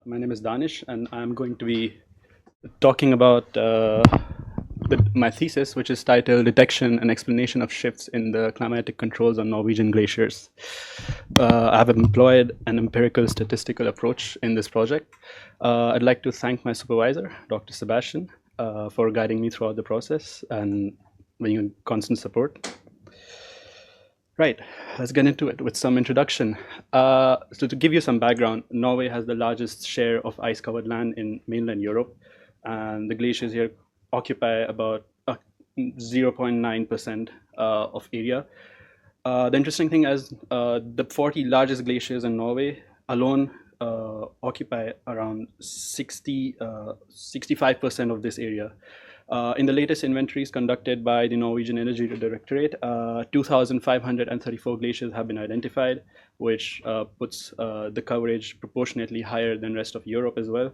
My name is Danish, and I'm going to be talking about my thesis, which is titled Detection and Explanation of Shifts in the Climatic Controls on Norwegian Glaciers. I have employed an empirical statistical approach in this project. I'd like to thank my supervisor, Dr. Sebastian, for guiding me throughout the process and being constant support. Right, let's get into it with some introduction. So to give you some background, Norway has the largest share of ice-covered land in mainland Europe, and the glaciers here occupy about 0.9% of area. The interesting thing is the 40 largest glaciers in Norway alone occupy around 65% of this area. In the latest inventories conducted by the Norwegian Energy Directorate, 2,534 glaciers have been identified, which puts the coverage proportionately higher than rest of Europe as well.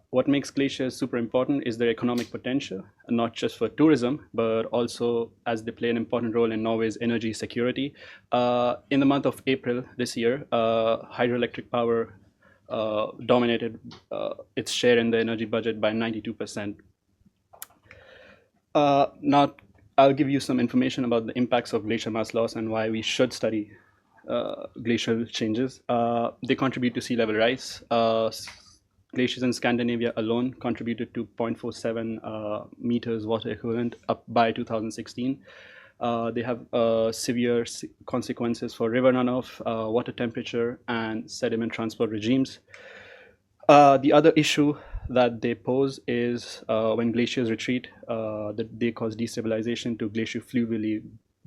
What makes glaciers super important is their economic potential, not just for tourism, but also as they play an important role in Norway's energy security. In the month of April this year, hydroelectric power dominated its share in the energy budget by 92%. Now, I'll give you some information about the impacts of glacier mass loss and why we should study glacial changes. They contribute to sea level rise. Glaciers in Scandinavia alone contributed to 0.47 meters water equivalent up by 2016. They have severe consequences for river runoff, water temperature, and sediment transport regimes. The other issue that they pose is when glaciers retreat, that they cause destabilization to glaciofluvially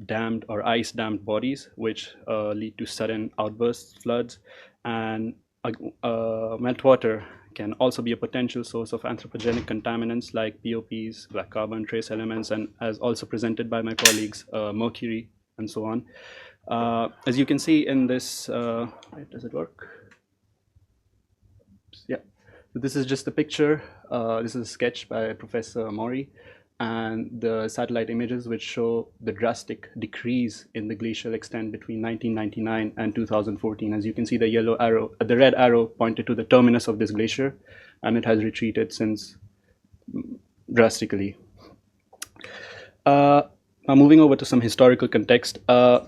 dammed or ice dammed bodies, which lead to sudden outbursts, floods, and meltwater can also be a potential source of anthropogenic contaminants like POPs, black carbon, trace elements, and as also presented by my colleagues, mercury, and so on. As you can see in this, does it work? Yeah. So this is just a picture. This is a sketch by Professor Mori, and the satellite images which show the drastic decrease in the glacial extent between 1999 and 2014. As you can see, the yellow arrow, the red arrow pointed to the terminus of this glacier, and it has retreated since drastically. Now moving over to some historical context,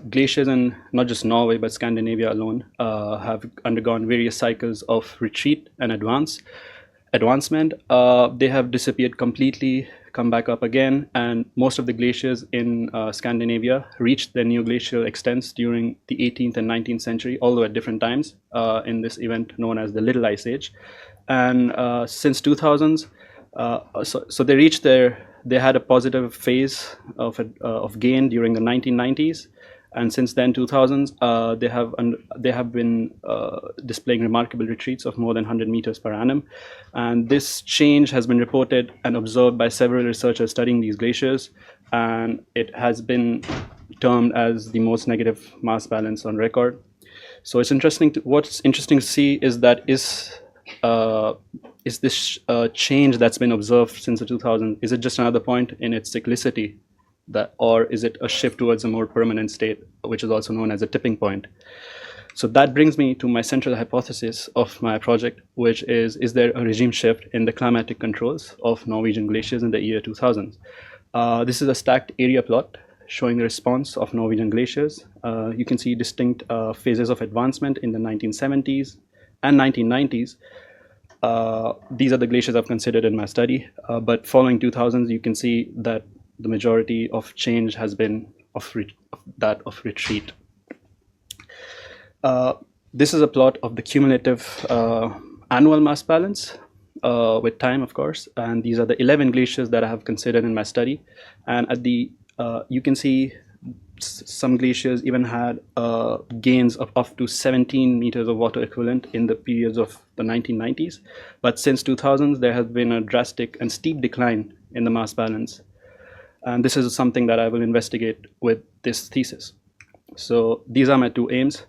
glaciers in not just Norway but Scandinavia alone have undergone various cycles of retreat and advancement. They have disappeared completely, come back up again, and most of the glaciers in Scandinavia reached their new glacial extents during the 18th and 19th century, although at different times in this event known as the Little Ice Age. And since 2000s, so they reached they had a positive phase of gain during the 1990s, and since then 2000s they have been displaying remarkable retreats of more than 100 meters per annum, and this change has been reported and observed by several researchers studying these glaciers, and it has been termed as the most negative mass balance on record. So it's interesting what's interesting to see is that is this change that's been observed since the 2000s, is it just another point in its cyclicity, or is it a shift towards a more permanent state, which is also known as a tipping point? So that brings me to my central hypothesis of my project, which is there a regime shift in the climatic controls of Norwegian glaciers in the year 2000? This is a stacked area plot showing the response of Norwegian glaciers. You can see distinct phases of advancement in the 1970s and 1990s. These are the glaciers I've considered in my study, but following 2000s, you can see that the majority of change has been of retreat. This is a plot of the cumulative annual mass balance with time, of course, and these are the 11 glaciers that I have considered in my study. And at the you can see some glaciers even had gains of up to 17 meters of water equivalent in the periods of the 1990s. But since 2000s, there has been a drastic and steep decline in the mass balance. And this is something that I will investigate with this thesis. So these are my two aims.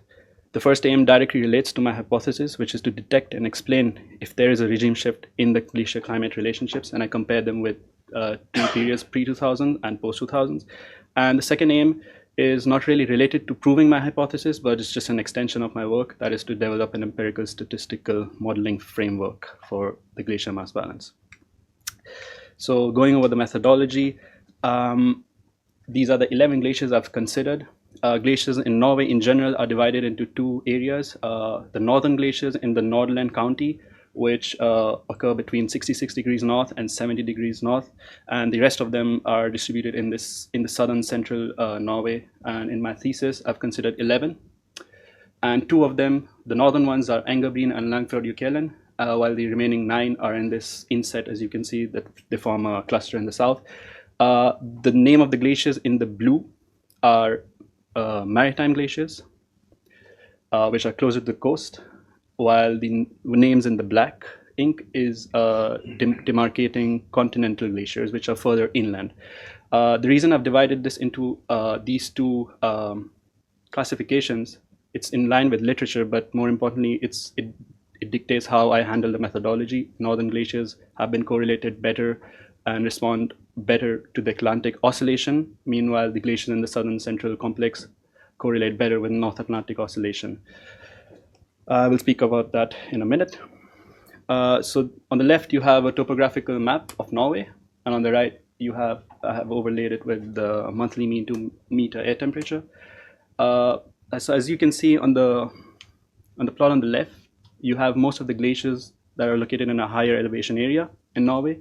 The first aim directly relates to my hypothesis, which is to detect and explain if there is a regime shift in the glacier climate relationships, and I compare them with two periods pre-2000 and post-2000s. And the second aim is not really related to proving my hypothesis, but it's just an extension of my work, that is to develop an empirical statistical modeling framework for the glacier mass balance. So going over the methodology, these are the 11 glaciers I've considered. Glaciers in Norway in general are divided into two areas. The northern glaciers in the Nordland County, which occur between 66 degrees north and 70 degrees north, and the rest of them are distributed in the southern central Norway. And in my thesis, I've considered 11, and two of them, the northern ones, are Engebrin and Langfjordjokelen, while the remaining 9 are in this inset, as you can see, that they form a cluster in the south. The name of the glaciers in the blue are maritime glaciers, which are closer to the coast, while the names in the black ink is demarcating continental glaciers, which are further inland. The reason I've divided this into these two classifications, it's in line with literature, but more importantly, it dictates how I handle the methodology. Northern glaciers have been correlated better and respond better to the Atlantic oscillation. Meanwhile, the glaciers in the southern central complex correlate better with North Atlantic oscillation. I will speak about that in a minute. So on the left, you have a topographical map of Norway, and on the right, I have overlaid it with the monthly mean to meter air temperature. So as you can see on the plot on the left, you have most of the glaciers that are located in a higher elevation area in Norway.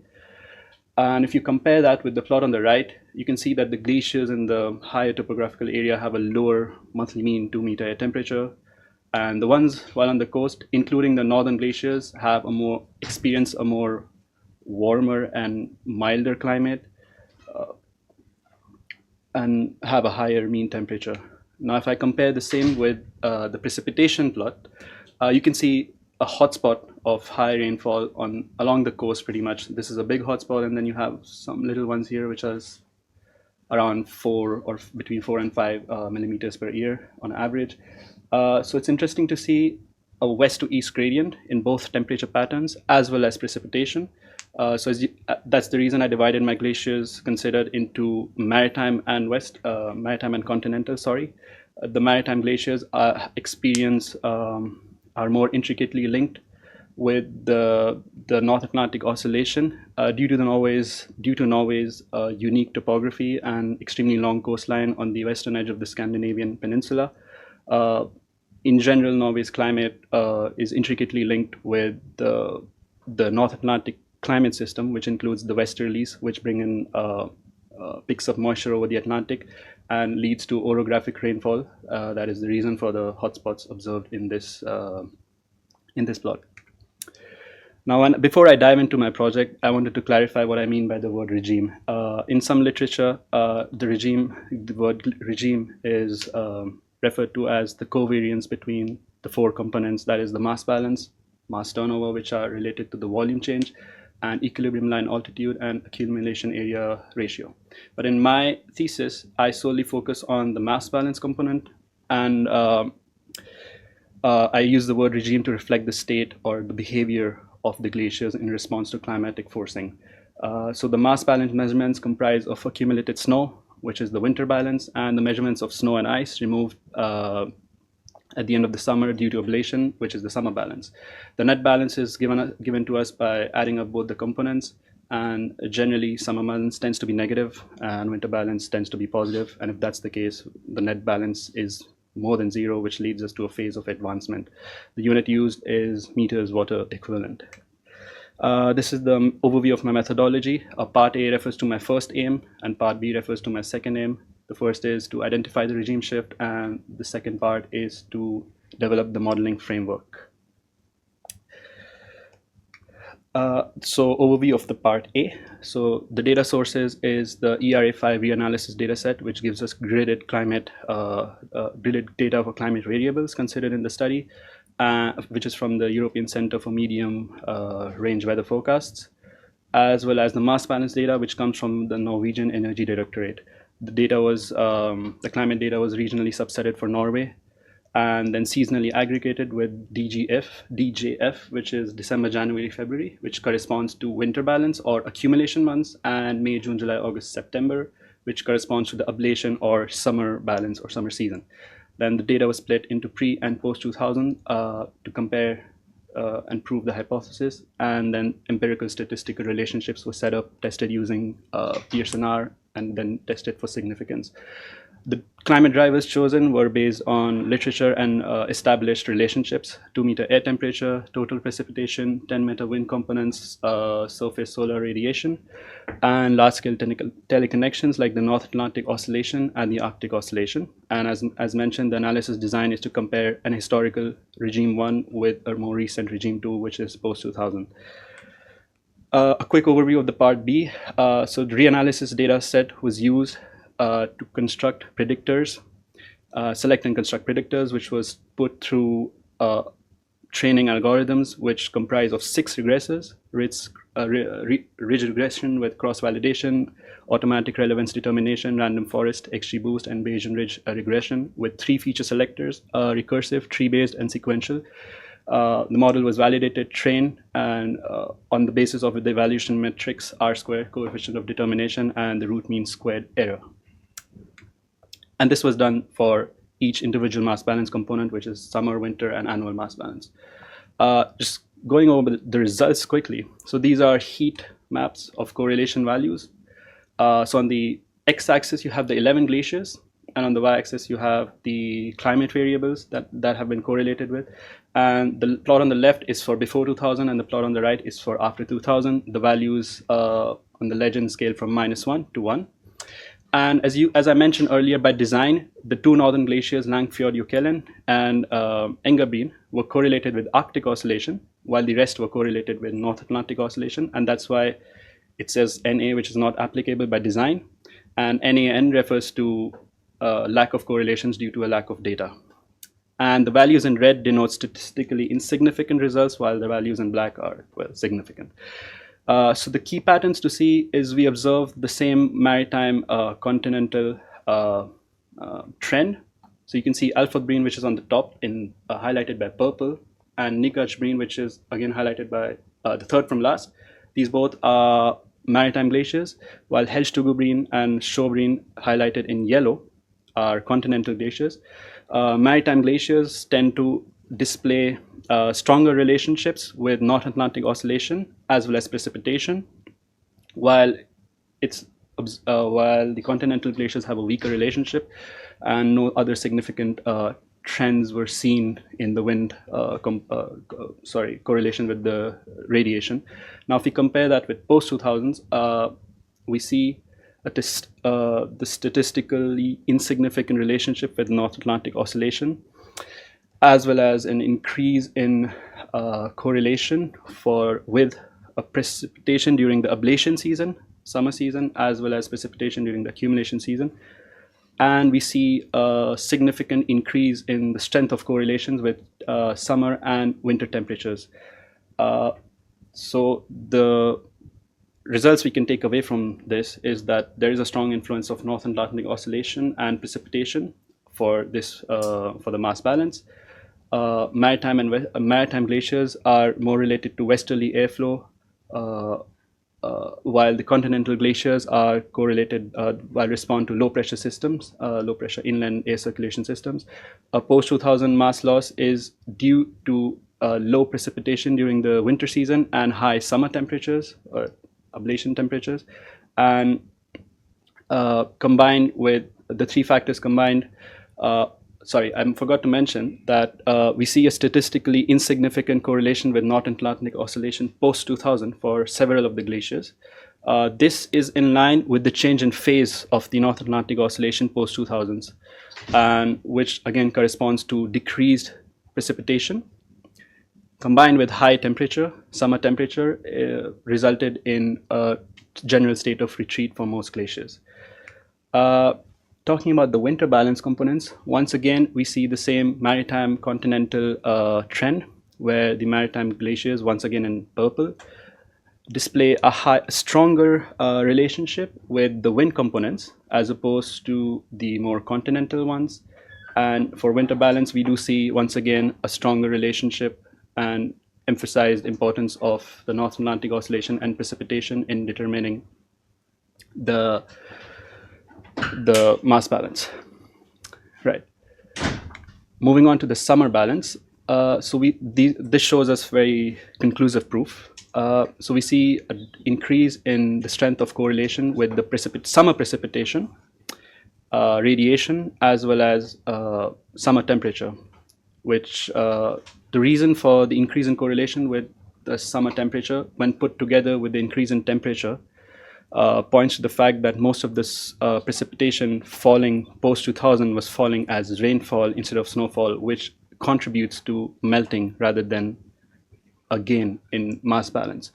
And if you compare that with the plot on the right, you can see that the glaciers in the higher topographical area have a lower monthly mean 2 meter air temperature. And the ones while on the coast, including the northern glaciers, have experience a more warmer and milder climate and have a higher mean temperature. Now, if I compare the same with the precipitation plot, you can see a hotspot of high rainfall along the coast pretty much. This is a big hotspot, and then you have some little ones here, which are around 4 or between 4 and 5 millimeters per year on average. So it's interesting to see a west to east gradient in both temperature patterns as well as precipitation. So that's the reason I divided my glaciers considered into maritime and continental. The maritime glaciers are more intricately linked with the North Atlantic oscillation due to Norway's unique topography and extremely long coastline on the western edge of the Scandinavian peninsula. In general, Norway's climate is intricately linked with the North Atlantic climate system, which includes the westerlies, which bring in picks up moisture over the Atlantic and leads to orographic rainfall. That is the reason for the hotspots observed in this plot. Now, before I dive into my project, I wanted to clarify what I mean by the word regime. In some literature, the word regime is referred to as the covariance between the 4 components, that is the mass balance, mass turnover, which are related to the volume change, and equilibrium line altitude and accumulation area ratio. But in my thesis, I solely focus on the mass balance component, and I use the word regime to reflect the state or the behavior of the glaciers in response to climatic forcing. So the mass balance measurements comprise of accumulated snow, which is the winter balance, and the measurements of snow and ice removed at the end of the summer due to ablation, which is the summer balance. The net balance is given to us by adding up both the components, and generally summer balance tends to be negative and winter balance tends to be positive. And if that's the case, the net balance is more than 0, which leads us to a phase of advancement. The unit used is meters water equivalent. This is the overview of my methodology. Part A refers to my first aim, and Part B refers to my second aim. The first is to identify the regime shift, and the second part is to develop the modeling framework. So overview of the part A. So the data sources is the ERA5 reanalysis dataset, which gives us gridded data for climate variables considered in the study, which is from the European Center for Medium Range Weather Forecasts, as well as the mass balance data, which comes from the Norwegian Energy Directorate. The climate data was regionally subsetted for Norway, and then seasonally aggregated with DJF, which is December, January, February, which corresponds to winter balance or accumulation months, and May, June, July, August, September, which corresponds to the ablation or summer balance or summer season. Then the data was split into pre and post 2000 to compare and prove the hypothesis. And then empirical statistical relationships were set up, tested using Pearson R, and then tested for significance. The climate drivers chosen were based on literature and established relationships: 2-meter air temperature, total precipitation, 10-meter wind components, surface solar radiation, and large-scale teleconnections like the North Atlantic Oscillation and the Arctic Oscillation. And as mentioned, the analysis design is to compare an historical regime 1 with a more recent regime 2, which is post-2000. A quick overview of the part B. So the reanalysis data set was used to construct predictors, select and construct predictors, which was put through training algorithms, which comprise of 6 regressors: ridge regression with cross-validation, automatic relevance determination, random forest, XGBoost, and Bayesian ridge regression with 3 feature selectors: recursive, tree-based, and sequential. The model was validated, trained, and on the basis of the evaluation metrics R-squared, coefficient of determination, and the root mean squared error. And this was done for each individual mass balance component, which is summer, winter, and annual mass balance. Just going over the results quickly. So these are heat maps of correlation values. So on the x-axis, you have the 11 glaciers, and on the y-axis, you have the climate variables that have been correlated with. And the plot on the left is for before 2000, and the plot on the right is for after 2000. The values on the legend scale from -1 to 1. And as I mentioned earlier, by design, the 2 northern glaciers, Langfjord-Jokelen and Engebyen, were correlated with Arctic Oscillation, while the rest were correlated with North Atlantic Oscillation. And that's why it says NA, which is not applicable by design. And NAN refers to lack of correlations due to a lack of data. And the values in red denote statistically insignificant results, while the values in black are, well, significant. So the key patterns to see is we observe the same maritime continental trend. So you can see Alfotbreen, which is on the top, in highlighted by purple, and Nikachbreen, which is again highlighted by the third from last. These both are maritime glaciers, while Helgstugubreen and Sjöbreen, highlighted in yellow, are continental glaciers. Maritime glaciers tend to display stronger relationships with North Atlantic Oscillation as well as precipitation, while the continental glaciers have a weaker relationship, and no other significant trends were seen in the wind correlation with the radiation. Now, if we compare that with post 2000s, we see the statistically insignificant relationship with North Atlantic Oscillation, as well as an increase in correlation with precipitation during the ablation season, summer season, as well as precipitation during the accumulation season. And we see a significant increase in the strength of correlations with summer and winter temperatures. So the results we can take away from this is that there is a strong influence of North Atlantic Oscillation and precipitation for the mass balance. Maritime glaciers are more related to westerly airflow, while the continental glaciers are correlated respond to low pressure systems, low pressure inland air circulation systems. Post 2000 mass loss is due to low precipitation during the winter season and high summer temperatures, or ablation temperatures, and combined with the 3 factors combined. Sorry, I forgot to mention that we see a statistically insignificant correlation with North Atlantic Oscillation post 2000 for several of the glaciers. This is in line with the change in phase of the North Atlantic Oscillation post 2000s, and which again corresponds to decreased precipitation combined with high temperature. Summer temperature resulted in a general state of retreat for most glaciers. Talking about the winter balance components, once again, we see the same maritime continental trend, where the maritime glaciers, once again in purple, display a stronger relationship with the wind components as opposed to the more continental ones. And for winter balance, we do see, once again, a stronger relationship and emphasized importance of the North Atlantic Oscillation and precipitation in determining the the mass balance. Right. Moving on to the summer balance. This shows us very conclusive proof. So we see an increase in the strength of correlation with the summer precipitation, radiation, as well as summer temperature, which the reason for the increase in correlation with the summer temperature, when put together with the increase in temperature, points to the fact that most of this precipitation falling post 2000 was falling as rainfall instead of snowfall, which contributes to melting rather than a gain in mass balance.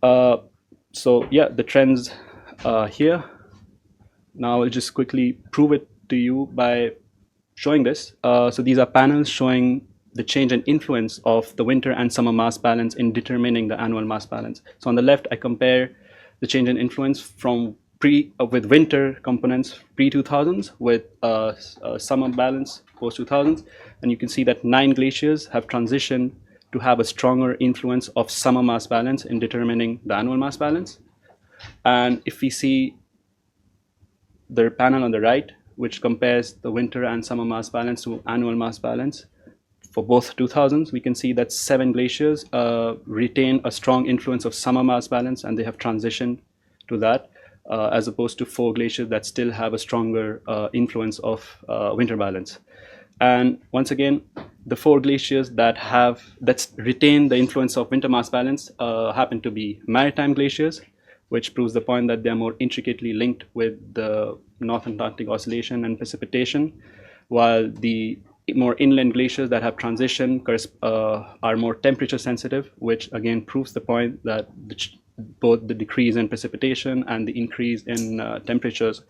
So yeah, the trends here. Now I'll just quickly prove it to you by showing this. So these are panels showing the change and influence of the winter and summer mass balance in determining the annual mass balance. So on the left, I compare the change in influence from with winter components pre-2000s with summer balance post-2000s, and you can see that 9 glaciers have transitioned to have a stronger influence of summer mass balance in determining the annual mass balance. And if we see the panel on the right, which compares the winter and summer mass balance to annual mass balance for both 2000s, we can see that 7 glaciers retain a strong influence of summer mass balance, and they have transitioned to that, as opposed to 4 glaciers that still have a stronger influence of winter balance. And once again, the 4 glaciers that retain the influence of winter mass balance happen to be maritime glaciers, which proves the point that they're more intricately linked with the North Atlantic Oscillation and precipitation, while the more inland glaciers that have transitioned are more temperature sensitive, which again proves the point that both the decrease in precipitation and the increase in temperatures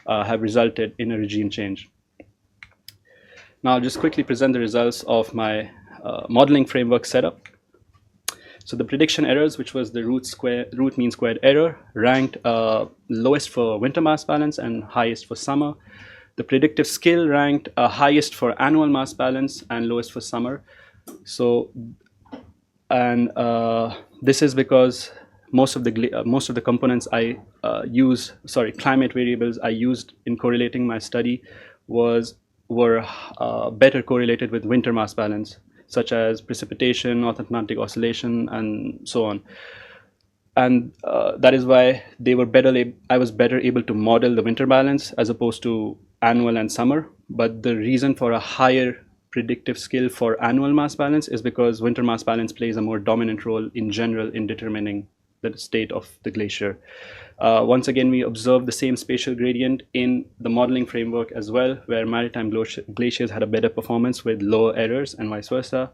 have resulted in a regime change. Now I'll just quickly present the results of my modeling framework setup. So the prediction errors, which was the root mean squared error, ranked lowest for winter mass balance and highest for summer. The predictive skill ranked highest for annual mass balance and lowest for summer. So, and this is because most of the components I climate variables I used in correlating my study were better correlated with winter mass balance, such as precipitation, North Atlantic Oscillation, and so on. And that is why I was better able to model the winter balance as opposed to annual and summer. But the reason for a higher predictive skill for annual mass balance is because winter mass balance plays a more dominant role in general in determining the state of the glacier. Once again, we observed the same spatial gradient in the modeling framework as well, where maritime glaciers had a better performance with lower errors and vice versa.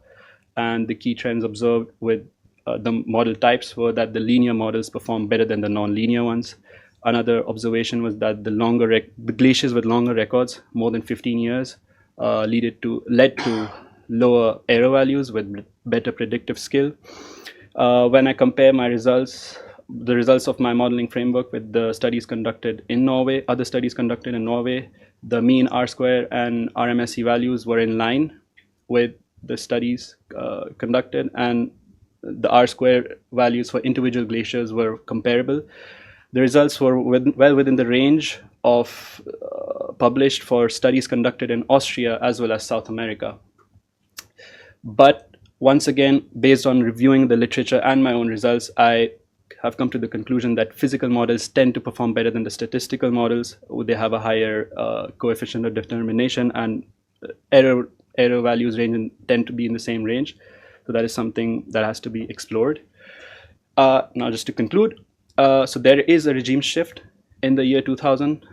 And the key trends observed with the model types were that the linear models performed better than the non-linear ones. Another observation was that the glaciers with longer records, more than 15 years, led to lower error values with better predictive skill. When I compare the results of my modeling framework with the studies conducted in Norway, other studies conducted in Norway, the mean R-square and RMSE values were in line with the studies conducted, and the R-square values for individual glaciers were comparable. The results were well within the range of published for studies conducted in Austria as well as South America. But once again, based on reviewing the literature and my own results, I have come to the conclusion that physical models tend to perform better than the statistical models. They have a higher coefficient of determination, and error values tend to be in the same range. So that is something that has to be explored. Now, just to conclude, so there is a regime shift in the year 2000.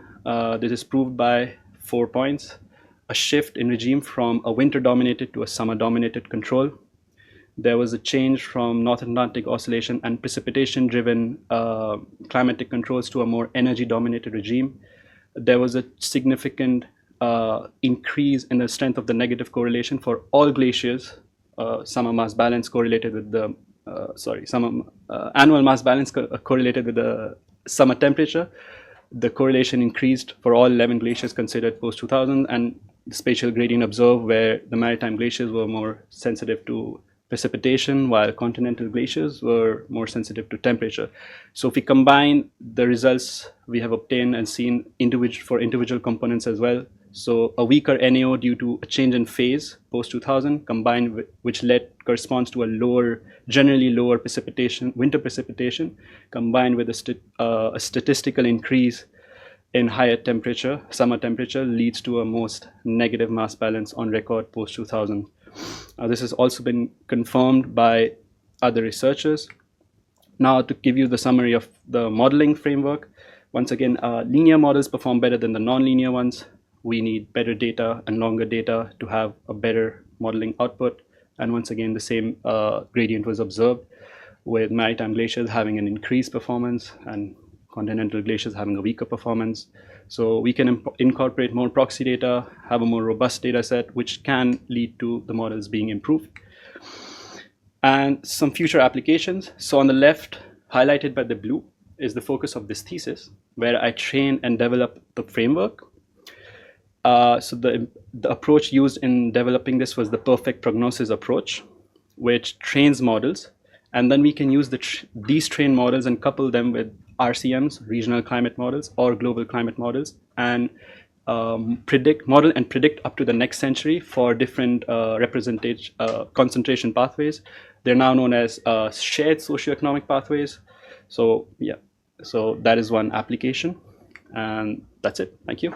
This is proved by 4 points. A shift in regime from a winter-dominated to a summer-dominated control. There was a change from North Atlantic Oscillation and precipitation-driven climatic controls to a more energy-dominated regime. There was a significant increase in the strength of the negative correlation for all glaciers. Summer mass balance correlated with the annual mass balance correlated with the summer temperature. The correlation increased for all 11 glaciers considered post-2000, and the spatial gradient observed where the maritime glaciers were more sensitive to precipitation, while continental glaciers were more sensitive to temperature. So if we combine the results we have obtained and seen for individual components as well, so a weaker NAO due to a change in phase post 2000 combined with, which corresponds to a generally lower winter precipitation, combined with a statistical increase in higher summer temperature, leads to a most negative mass balance on record post 2000. This has also been confirmed by other researchers. Now, to give you the summary of the modeling framework, once again, linear models perform better than the nonlinear ones. We need better data and longer data to have a better modeling output. And once again, the same gradient was observed, with maritime glaciers having an increased performance and continental glaciers having a weaker performance. So we can incorporate more proxy data, have a more robust data set, which can lead to the models being improved. And some future applications. So on the left, highlighted by the blue, is the focus of this thesis, where I train and develop the framework. So the approach used in developing this was the perfect prognosis approach, which trains models. And then we can use these trained models and couple them with RCMs, regional climate models, or global climate models, and model and predict up to the next century for different concentration pathways. They're now known as shared socioeconomic pathways. So yeah, so that is one application, and that's it. Thank you.